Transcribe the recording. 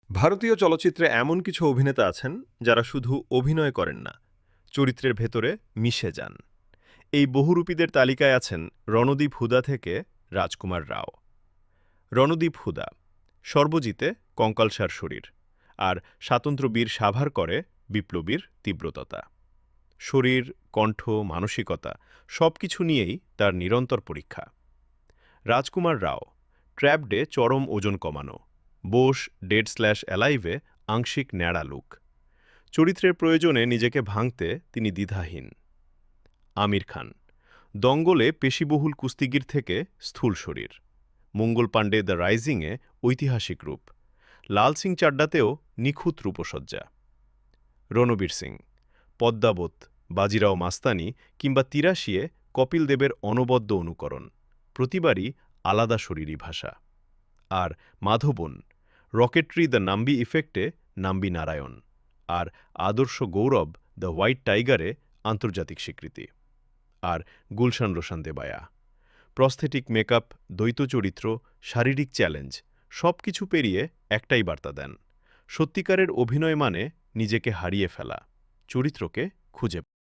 ভারতীয় চলচ্চিত্রে এমন কিছু অভিনেতা আছেন যারা শুধু অভিনয় করেন না, চরিত্রের ভেতরে মিশে যান। এই বহুরূপীদের তালিকায় আছেন রণদীপ হুদা থেকে রাজকুমার রাও। রণদীপ হুদা সর্বজিতে কঙ্কালসার শরীর, আর স্বাতন্ত্র্যবীর সাভার করে বিপ্লবীর তীব্রতা। শরীর, কণ্ঠ, মানসিকতা সবকিছু নিয়েই তার নিরন্তর পরীক্ষা। রাজকুমার রাও ট্র্যাপডে চরম ওজন কমানো, বোস ডেড/অ্যালাইভে আংশিক ন্যাড়া লুক। চরিত্রের প্রয়োজনে নিজেকে ভাঙতে তিনি দ্বিধাহীন। আমির খান দঙ্গলে পেশিবহুল কুস্তিগির থেকে স্থূল শরীর, মঙ্গল পাণ্ডে দ্য রাইজিংয়ে ঐতিহাসিক রূপ, লাল সিং চাড্ডাতেও নিখুঁত রূপসজ্জা। রণবীর সিং পদ্মাবত, বাজিরাও মাস্তানি কিংবা তিরাশিয়ে কপিল দেবের অনবদ্য অনুকরণ, প্রতিবারই আলাদা শরীরী ভাষা। আর মাধবন রকেট্রি দ্য নাম্বি ইফেক্টে নাম্বি নারায়ণ, আর আদর্শ গৌরব দ্য হোয়াইট টাইগারে আন্তর্জাতিক স্বীকৃতি। আর গুলশান রোশান দেবায়া প্রস্থেটিক মেকআপ, দ্বৈত চরিত্র, শারীরিক চ্যালেঞ্জ সবকিছু পেরিয়ে একটাই বার্তা দেন: সত্যিকারের অভিনয় মানে নিজেকে হারিয়ে ফেলা, চরিত্রকে খুঁজে